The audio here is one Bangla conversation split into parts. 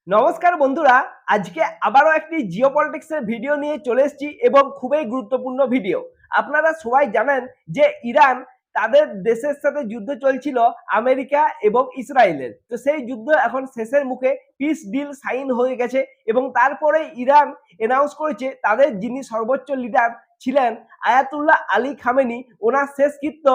নমস্কার বন্ধুরা, আজকে আবারও একটি জিওপলিটিক্সের ভিডিও নিয়ে চলে এসেছি এবং খুবই গুরুত্বপূর্ণ ভিডিও। আপনারা সবাই জানেন যে ইরান তাদের দেশের সাথে যুদ্ধ চলছিল আমেরিকা এবং ইসরায়েলের। তো সেই যুদ্ধ এখন শেষের মুখে, পিস ডিল সাইন হয়ে গেছে এবং তারপরে ইরান অ্যানাউন্স করেছে তাদের যিনি সর্বোচ্চ লিডার ছিলেন আয়াতুল্লাহ আলী খামেনি, ওনার শেষকৃত্য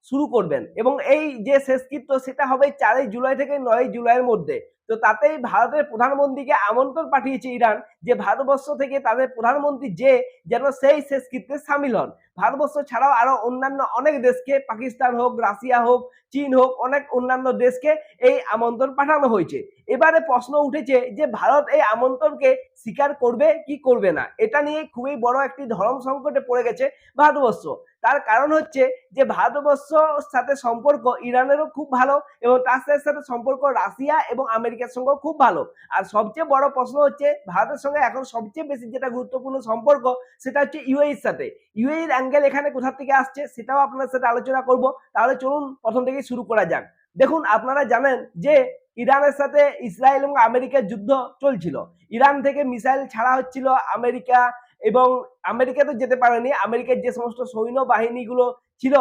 শুরু করবেন এবং এই যে শেষকৃত্য সেটা হবে 4 জুলাই থেকে 9 জুলাইয়ের মধ্যে। তো তাতেই ভারতের প্রধানমন্ত্রীকে আমন্ত্রণ পাঠিয়েছে ইরান যে ভারতবর্ষ থেকে তাদের প্রধানমন্ত্রী যে যেন সেই শেষকৃত্যে সামিল হন। ভারতবর্ষ ছাড়াও আরো অন্যান্য অনেক দেশকে, পাকিস্তান হোক, রাশিয়া হোক, চীন হোক, অনেক অন্যান্য দেশকে এই আমন্ত্রণ পাঠানো হয়েছে। এবারে প্রশ্ন উঠেছে যে ভারত এই আমন্ত্রণকে স্বীকার করবে কি করবে না। এটা নিয়ে খুবই বড় একটি ধর্ম সংকটে পড়ে গেছে ভারতবর্ষ। তার কারণ হচ্ছে যে ভারতবর্ষর সাথে সম্পর্ক ইরানেরও খুব ভালো এবং তার সাথে সম্পর্ক রাশিয়া এবং আমেরিকার সঙ্গেও খুব ভালো। আর সবচেয়ে বড় প্রশ্ন হচ্ছে ভারতের সঙ্গে এখন সবচেয়ে বেশি যেটা গুরুত্বপূর্ণ সম্পর্ক সেটা হচ্ছে ইউএইর সাথে। ইউএইর অ্যাঙ্গেল এখানে কোথা থেকে আসছে সেটাও আপনার সাথে আলোচনা করব। তাহলে চলুন প্রথম থেকে শুরু করা যাক। দেখুন, আপনারা জানেন যে ইরানের সাথে ইসরায়েল এবং আমেরিকার যুদ্ধ চলছিল। ইরান থেকে মিসাইল ছাড়া হচ্ছিল আমেরিকা, এবং আমেরিকা তো যেতে পারেনি। আমেরিকার যে সমস্ত সৈন্য বাহিনীগুলো ছিল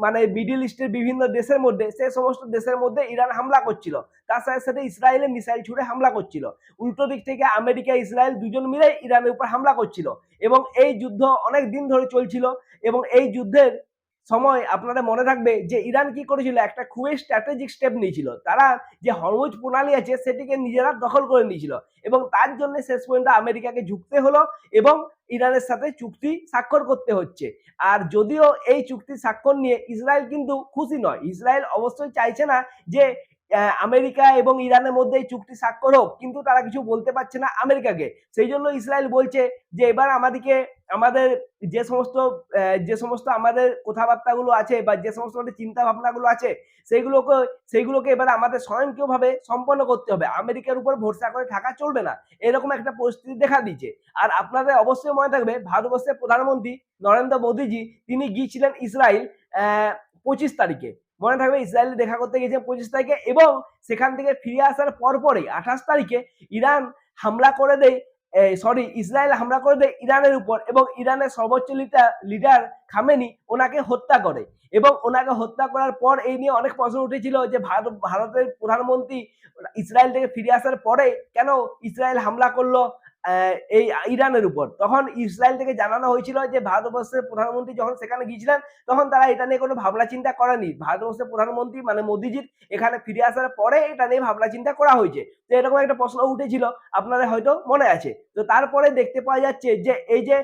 মানে মিডল ইস্টের বিভিন্ন দেশের মধ্যে, সেই সমস্ত দেশের মধ্যে ইরান হামলা করছিল। তার সাথে সাথে ইসরায়েলে মিসাইল ছুড়ে হামলা করছিল। উল্টো দিক থেকে আমেরিকা ইসরায়েল দুজন মিলে ইরানের উপর হামলা করছিল এবং এই যুদ্ধ অনেক দিন ধরে চলছিল। এবং এই যুদ্ধের সময় আপনাদের মনে থাকবে যে ইরান কি করেছিল, একটা খুবই স্ট্র্যাটেজিক স্টেপ নিয়েছিল। তারা যে হরমুজ প্রণালী আছে সেটিকে নিজেরা দখল করে নিয়েছিল এবং তার জন্য শেষ পর্যন্ত আমেরিকাকে ঝুঁকতে হলো এবং ইরানের সাথে চুক্তি স্বাক্ষর করতে হচ্ছে। আর যদিও এই চুক্তি স্বাক্ষর নিয়ে ইসরায়েল কিন্তু খুশি নয়। ইসরায়েল অবশ্যই চাইছে না যে আমেরিকা এবং ইরানের মধ্যে এই চুক্তি স্বাক্ষর হোক, কিন্তু তারা কিছু বলতে পারছে না আমেরিকাকে। সেই জন্য ইসরায়েল বলছে যে এবার আমাদেরকে আমাদের যে সমস্ত আমাদের কথাবার্তাগুলো আছে বা যে সমস্ত চিন্তা ভাবনাগুলো আছে সেইগুলোকে এবার আমাদের স্বয়ংক্রিয়ভাবে সম্পন্ন করতে হবে। আমেরিকার উপর ভরসা করে থাকা চলবে না, এরকম একটা পরিস্থিতি দেখা দিচ্ছে। আর আপনাদের অবশ্যই মনে থাকবে ভারতবর্ষের প্রধানমন্ত্রী নরেন্দ্র মোদীজি তিনি গিয়েছিলেন ইসরায়েল 25 তারিখে। মনে থাকবে ইসরায়েলে দেখা করতে গিয়েছেন 25 তারিখে এবং সেখান থেকে ফিরে আসার পরপরই 28 তারিখে ইরান হামলা করে দেয়, ইসরায়েল হামলা করে দেয় ইরানের উপর এবং ইরানের সর্বোচ্চ লিডার খামেনি ওনাকে হত্যা করে। এবং ওনাকে হত্যা করার পর এই নিয়ে অনেক প্রশ্ন উঠেছিল যে ভারতের প্রধানমন্ত্রী ইসরায়েল থেকে ফিরে আসার পরে কেন ইসরায়েল হামলা করলো এই ইরানের উপর। তখন ইসরায়েল থেকে জানানো হয়েছিল যে ভারতবর্ষের প্রধানমন্ত্রী যখন সেখানে গিয়েছিলেন তখন তারা এটা নিয়ে কোনো ভাবনা চিন্তা করেনি। ভারতবর্ষের প্রধানমন্ত্রী মানে মোদীজির এখানে ফিরে আসার পরে এটা নিয়ে ভাবনা চিন্তা করা হয়েছে। তো এরকম একটা প্রশ্ন উঠেছিল, আপনাদের হয়তো মনে আছে। তো তারপরে দেখতে পাওয়া যাচ্ছে যে এই যে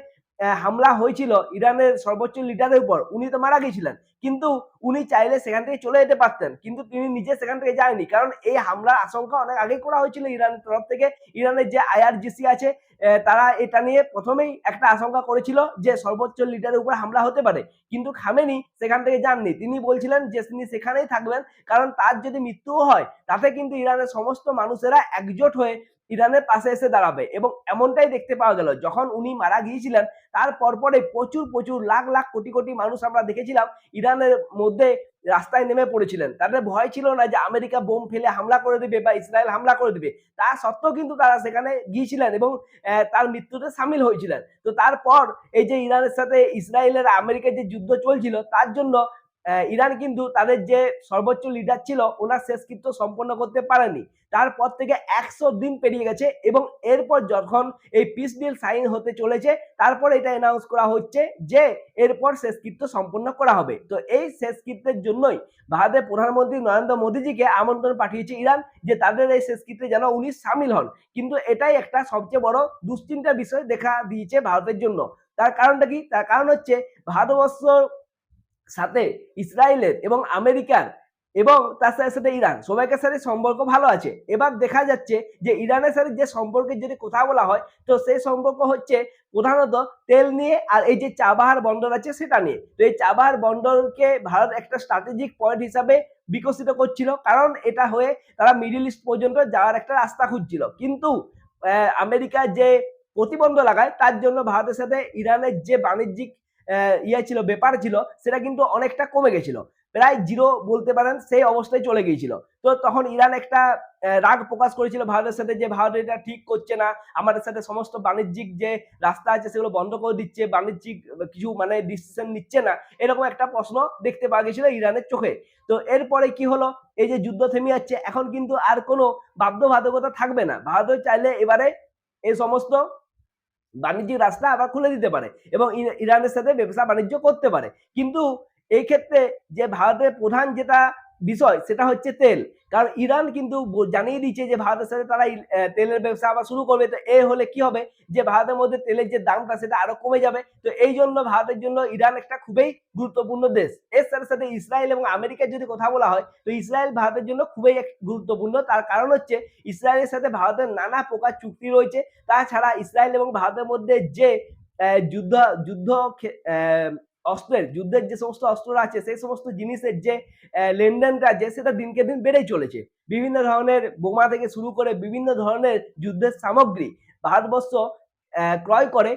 হামলা হয়েছিল ইরানের সর্বোচ্চ লিডারের উপর, উনি তো মারা গিয়েছিলেন, কিন্তু উনি চাইলে সেখান থেকে চলে যেতে পারতেন, কিন্তু তিনি নিজে সেখান থেকে যায়নি। কারণ এই হামলার আশঙ্কা অনেক আগে করা হয়েছিল ইরানের তরফ থেকে। ইরানের যে আইআরজিসি আছে তারা এটা নিয়ে প্রথমেই একটা আশঙ্কা করেছিল যে সর্বোচ্চ লিডারের উপর হামলা হতে পারে, কিন্তু খামেনি সেখান থেকে যাননি। তিনি বলছিলেন যে তিনি সেখানেই থাকবেন, কারণ তার যদি মৃত্যুও হয় তাতে কিন্তু ইরানের সমস্ত মানুষেরা একজোট হয়ে ইরানের পাশে এসে দাঁড়াবে। এবং এমনটাই দেখতে পাওয়া গেল যখন উনি মারা গিয়েছিলেন তার পরপরে প্রচুর প্রচুর লাখ লাখ কোটি কোটি মানুষ আমরা দেখেছিলাম ইরানের মধ্যে রাস্তায় নেমে পড়েছিলেন। তাদের ভয় ছিল না যে আমেরিকা বোম ফেলে হামলা করে দেবে বা ইসরায়েল হামলা করে দেবে, তা সত্ত্বেও কিন্তু তারা সেখানে গিয়েছিলেন এবং তার মৃত্যুতে সামিল হয়েছিলেন। তো তারপর এই যে ইরানের সাথে ইসরায়েলের আমেরিকার যে যুদ্ধ চলছিল তার জন্য ইরান কিন্তু তাদের যে সর্বোচ্চ লিডার ছিল ওনার শেষকৃত্য সম্পন্ন করতে পারেনি। তারপর থেকে 100 দিন পেরিয়ে গেছে এবং এরপর যখন এই পিস ডিল সাইন হতে চলেছে তারপর এটা অ্যানাউন্স করা হচ্ছে যে এরপর শেষকৃত্য সম্পন্ন করা হবে। তো এই শেষকৃত্যের জন্যই ভারতের প্রধানমন্ত্রী নরেন্দ্র মোদীজিকে আমন্ত্রণ পাঠিয়েছে ইরান যে তাদের এই শেষকৃত্যে যেন উনি সামিল হন। কিন্তু এটাই একটা সবচেয়ে বড় দুশ্চিন্তার বিষয় দেখা দিয়েছে ভারতের জন্য। তার কারণটা কি? তার কারণ হচ্ছে ভারতবর্ষ সাথে ইসরায়েলের এবং আমেরিকার এবং তার সাথে সাথে ইরান সবাইকার সাথে সম্পর্ক ভালো আছে। এবার দেখা যাচ্ছে যে ইরানের সাথে যে সম্পর্কের যদি কথা বলা হয় তো সেই সম্পর্ক হচ্ছে প্রধানত তেল নিয়ে আর এই যে চাবাহার বন্দর আছে সেটা নিয়ে। তো এই চাবাহার বন্দরকে ভারত একটা স্ট্র্যাটেজিক পয়েন্ট হিসাবে বিকশিত করছিল, কারণ এটা হয়ে তারা মিডল ইস্ট পর্যন্ত যাওয়ার একটা রাস্তা খুঁজছিল। কিন্তু আমেরিকা যে প্রতিবন্ধ লাগায় তার জন্য ভারতের সাথে ইরানের যে বাণিজ্যিক ছিল ব্যাপার ছিল সেটা কিন্তু অনেকটা কমে গেছিল। প্রায় জিরো বলতে পারেন সেই অবস্থায় চলে গিয়েছিল। তো তখন ইরান একটা রাগ প্রকাশ করেছিল ভারতের সাথে, যে ভারত এটা ঠিক করছে না, আমাদের সাথে সমস্ত বাণিজ্যিক যে রাস্তা আছে সেগুলো বন্ধ করে দিচ্ছে, বাণিজ্যিক কিছু মানে ডিসিশন নিচ্ছে না, এরকম একটা প্রশ্ন দেখতে পাওয়া গেছিল ইরানের চোখে। তো এরপরে কি হলো, এই যে যুদ্ধ থেমে যাচ্ছে, এখন কিন্তু আর কোনো বাধ্যবাধকতা থাকবে না। ভারত চাইলে এবারে এই সমস্ত বাণিজ্যিক রাস্তা আবার খুলে দিতে পারে এবং ইরানের সাথে ব্যবসা বাণিজ্য করতে পারে। কিন্তু এই ক্ষেত্রে যে ভারতের প্রধান যেটা বিষয় সেটা হচ্ছে তেল। কারণ ইরান কিন্তু জানিয়ে দিচ্ছে যে ভারতের সাথে তারা তেলের ব্যবসা আবার শুরু করবে। তো এ হলে কি হবে, যে ভারতের মধ্যে তেলের যে দামটা সেটা আরো কমে যাবে। তো এই জন্য ভারতের জন্য ইরান একটা খুবই গুরুত্বপূর্ণ দেশ। এর সাথে সাথে ইসরায়েল এবং আমেরিকার যদি কথা বলা হয়, তো ইসরায়েল ভারতের জন্য খুবই গুরুত্বপূর্ণ। তার কারণ হচ্ছে ইসরায়েলের সাথে ভারতের নানা প্রকার চুক্তি রয়েছে। তাছাড়া ইসরায়েল এবং ভারতের মধ্যে যে যুদ্ধ যুদ্ধ যুদ্ধের যে সমস্ত অস্ত্র আছে সেই সমস্ত জিনিসের যে লেনদেনটা আছে সেটা দিনকে দিন বেড়েই চলেছে। বিভিন্ন ধরনের বোমা থেকে শুরু করে বিভিন্ন ধরনের যুদ্ধের সামগ্রী ভারতবর্ষ ক্রয় করে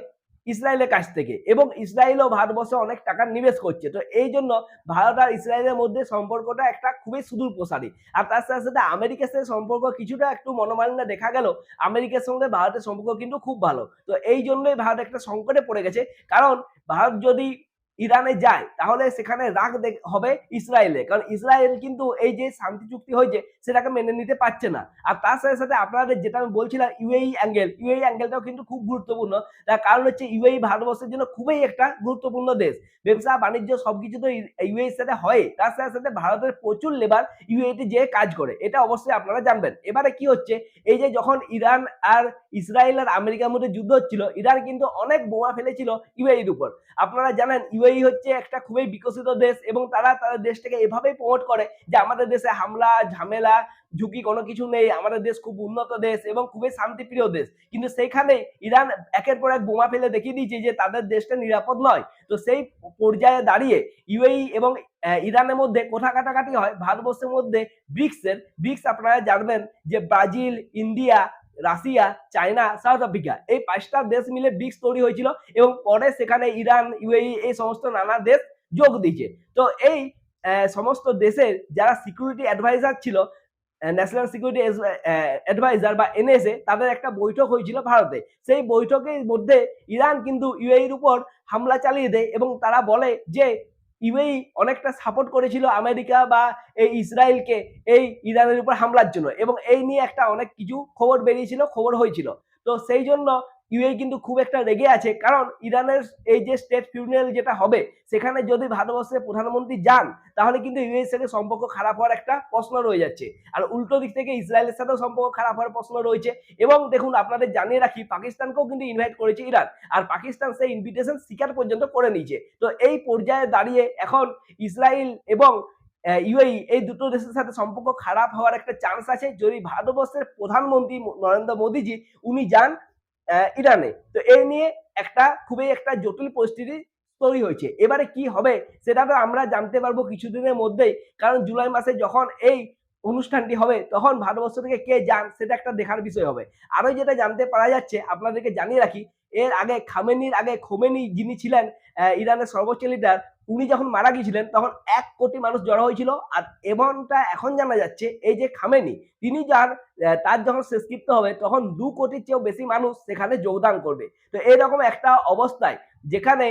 ইসরায়েলের কাছ থেকে, এবং ইসরায়েলও ভারতবর্ষে অনেক টাকা নিবেশ করছে। তো এই জন্য ভারত আর ইসরায়েলের মধ্যে সম্পর্কটা একটা খুবই সুদূর প্রসারী। আর তার সাথে সাথে আমেরিকার সাথে সম্পর্ক কিছুটা একটু মনোমালিন্য দেখা গেল, আমেরিকার সঙ্গে ভারতের সম্পর্ক কিন্তু খুব ভালো। তো এই জন্যই ভারত একটা সংকটে পড়ে গেছে। কারণ ভারত যদি ইরানে যায় তাহলে সেখানে রাগ হবে ইসরায়েলে, কারণ ইসরায়েল কিন্তু এই যে শান্তি চুক্তি হয়েছে সেটাকে মেনে নিতে পারছে না। আর তার সাথে সাথে আপনাদের যেটা আমি বলছিলাম ইউএই অ্যাঙ্গেলটাও কিন্তু খুব গুরুত্বপূর্ণ। তার কারণ হচ্ছে ইউএই ভারতবর্ষের জন্য খুবই একটা গুরুত্বপূর্ণ দেশ। ব্যবসা বাণিজ্য সবকিছু তো ইউএই সাথে হয়, তার সাথে সাথে ভারতের প্রচুর লেবার ইউএইতে যে কাজ করে, এটা অবশ্যই আপনারা জানবেন। এবারে কি হচ্ছে, এই যে যখন ইরান আর ইসরায়েল আর আমেরিকার মধ্যে যুদ্ধ হচ্ছিল, ইরান কিন্তু অনেক বোমা ফেলেছিল ইউএইর উপর। আপনারা জানেন ইউএই হচ্ছে একটা খুবই বিকশিত দেশ এবং তারা তাদের দেশটাকে এভাবেই প্রমোট করে যে আমাদের দেশে হামলা ঝামেলা ঝুঁকি কোনো কিছু নেই, আমাদের দেশ খুব উন্নত দেশ এবং খুবই শান্তিপ্রিয় দেশ। কিন্তু সেইখানে ইরান একের পর এক বোমা ফেলে দেখিয়ে দিয়েছে যে তাদের দেশটা নিরাপদ নয়। তো সেই পর্যায়ে দাঁড়িয়ে ইউএই এবং ইরানের মধ্যে কথা কাটাকাটি হয়। ভারতবর্ষের মধ্যে ব্রিক্স আপনারা জানবেন যে Brazil, India, Russia, China, south Africa, এই 5টা দেশ মিলে ব্রিক্স তৈরি হয়েছিল এবং পরে সেখানে ইরান, ইউএই এই সমস্ত নানা দেশ যোগ দিয়েছে। তো এই সমস্ত দেশের যারা সিকিউরিটি অ্যাডভাইজার ছিল, ন্যাশনাল সিকিউরিটি অ্যাডভাইজার বা এনএসএ, তাদের একটা বৈঠক হয়েছিল ভারতে। সেই বৈঠকের মধ্যে ইরান কিন্তু ইউএইর উপর হামলা চালিয়ে দেয় এবং তারা বলে যে ইউএই অনেকটা সাপোর্ট করেছিল আমেরিকা বা এই ইসরায়েলকে এই ইরানের উপর হামলার জন্য, এবং এই নিয়ে একটা অনেক কিছু খবর বেরিয়েছিল, খবর হয়েছিল। তো সেই জন্য ইউএই কিন্তু খুব একটা রেগে আছে, কারণ ইরানের এই যে স্টেট ফিউনারেল যেটা হবে সেখানে যদি ভারতবর্ষের প্রধানমন্ত্রী যান তাহলে কিন্তু ইউএইর সাথে সম্পর্ক খারাপ হওয়ার একটা প্রশ্ন রয়ে যাচ্ছে। আর উল্টো দিক থেকে ইসরায়েলের সাথেও সম্পর্ক খারাপ হওয়ার প্রশ্ন রয়েছে। এবং দেখুন আপনাদের জানিয়ে রাখি, পাকিস্তানকেও কিন্তু ইনভাইট করেছে ইরান, আর পাকিস্তান সেই ইনভিটেশন স্বীকার পর্যন্ত করে নিয়েছে। তো এই পর্যায়ে দাঁড়িয়ে এখন ইসরায়েল এবং ইউএই এই দুটো দেশের সাথে সম্পর্ক খারাপ হওয়ার একটা চান্স আছে যদি ভারতবর্ষের প্রধানমন্ত্রী নরেন্দ্র মোদীজি উনি যান ইরানে। তো এই নিয়ে একটা খুবই একটা জটিল পরিস্থিতি তৈরি হয়েছে। এবারে কি হবে সেটা তো আমরা জানতে পারবো কিছুদিনের মধ্যেই, কারণ জুলাই মাসে যখন এই অনুষ্ঠানটি হবে তখন ভারতবর্ষ থেকে কে যান সেটা একটা দেখার বিষয় হবে। আরো যেটা জানতে পারা যাচ্ছে আপনাদেরকে জানিয়ে রাখি, এর আগে খামেনির আগে খোমেনি যিনি ছিলেন ইরানের সর্বোচ্চ লিডার, উনি যখন মারা গিয়েছিলেন তখন 1 কোটি মানুষ জড়ো হয়েছিল। আর এমনটা এখন জানা যাচ্ছে এই যে খামেনি তিনি তার যখন শেষকৃত্য হবে তখন 2 কোটির চেয়েও বেশি মানুষ সেখানে যোগদান করবে। তো এইরকম একটা অবস্থায় যেখানে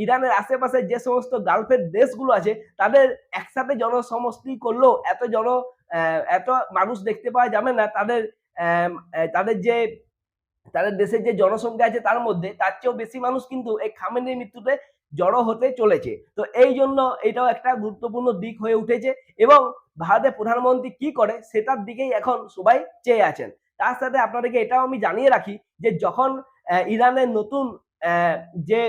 ইরানের আশেপাশে যে সমস্ত গালফের দেশগুলো আছে তাদের একসাথে জনসমষ্টি করলেও এত মানুষ দেখতে পাওয়া যাবে না তাদের দেশের যে জনসংখ্যা আছে তার মধ্যে, তার চেয়েও বেশি মানুষ কিন্তু এই খামেনির মৃত্যুতে জড়ো হতে চলেছে। তো এই জন্য এটাও একটা গুরুত্বপূর্ণ দিক হয়ে উঠেছে এবং ভারতের প্রধানমন্ত্রী কি করে সেটার দিকেই এখন সবাই চেয়ে আছেন। তার সাথে আপনাদেরকে এটাও আমি জানিয়ে রাখি যে যখন ইরানের নতুন যে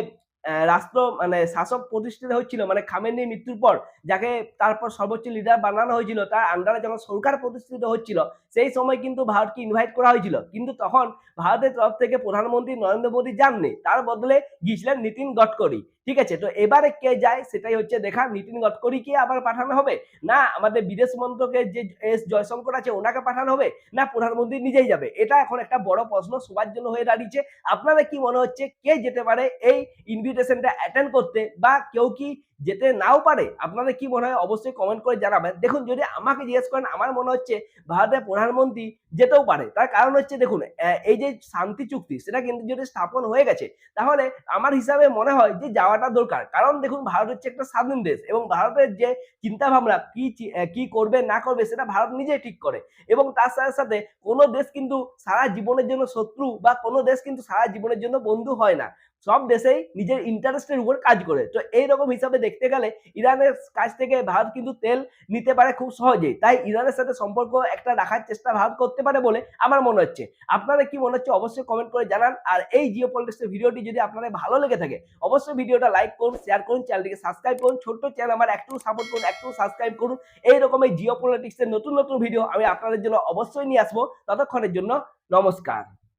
রাষ্ট্র মানে শাসক প্রতিষ্ঠিত হচ্ছিল, মানে খামেনির মৃত্যুর পর যাকে তারপর সর্বোচ্চ লিডার বানানো হয়েছিল, তার আন্ডারে যখন সরকার প্রতিষ্ঠিত হচ্ছিল সেই সময় কিন্তু ভারতকে ইনভাইট করা হয়েছিল, কিন্তু তখন ভারতের তরফ থেকে প্রধানমন্ত্রী নরেন্দ্র মোদী যাননি, তার বদলে গিয়েছিলেন নীতিন গডকরি। ঠিক আছে, তো এবারে কে যায় সেটাই হচ্ছে দেখা। নীতিন গডকরিকে আবার পাঠানো হবে, না আমাদের বিদেশ মন্ত্রকের যে এস জয়শঙ্কর আছে ওনাকে পাঠানো হবে, না প্রধানমন্ত্রী নিজেই যাবে? এটা এখন একটা বড় প্রশ্ন সবার জন্য হয়ে দাঁড়িয়েছে। আপনাদের কি মনে হচ্ছে কে যেতে পারে এই ইনভিটেশনটা অ্যাটেন্ড করতে, বা কেউ কি যেতে নাও পারে? আপনাদের কি মনে হয় অবশ্যই কমেন্ট করে জানাবেন। দেখুন, যদি আমাকে জিজ্ঞেস করেন, আমার মনে হচ্ছে ভারতের প্রধানমন্ত্রী যেতেও পারে। তার কারণ হচ্ছে, দেখুন, এই যে শান্তি চুক্তি সেটা কিন্তু যদি স্থাপন হয়ে গেছে, তাহলে আমার হিসাবে মনে হয় যে যাওয়াটা দরকার। কারণ দেখুন, ভারত হচ্ছে একটা স্বাধীন দেশ এবং ভারতের যে চিন্তাভাবনা কি করবে না করবে সেটা ভারত নিজেই ঠিক করে। এবং তার সাথে সাথে কোনো দেশ কিন্তু সারা জীবনের জন্য শত্রু বা কোনো দেশ কিন্তু সারা জীবনের জন্য বন্ধু হয় না। সব দেশেই নিজের ইন্টারেস্টের উপর কাজ করে। তো এইরকম হিসাবে দেখতে গেলে ইরানের কাছ থেকে ভারত কিন্তু তেল নিতে পারে খুব সহজেই। তাই ইরানের সাথে সম্পর্ক একটা রাখার চেষ্টা ভারত করতে পারে বলে আমার মনে হচ্ছে। আপনাদের কি মনে হচ্ছে অবশ্যই কমেন্ট করে জানান। আর এই জিও পলিটিক্স এর ভিডিওটি যদি আপনাদের ভালো লেগে থাকে, অবশ্যই ভিডিওটা লাইক করুন, শেয়ার করুন, চ্যানেলটিকে সাবস্ক্রাইব করুন। ছোট্ট চ্যানেল আমার একটু সাপোর্ট করুন, একটু সাবস্ক্রাইব করুন। এইরকম এই জিও পলিটিক্স এর নতুন নতুন ভিডিও আমি আপনাদের জন্য অবশ্যই নিয়ে আসবো। ততক্ষণের জন্য নমস্কার।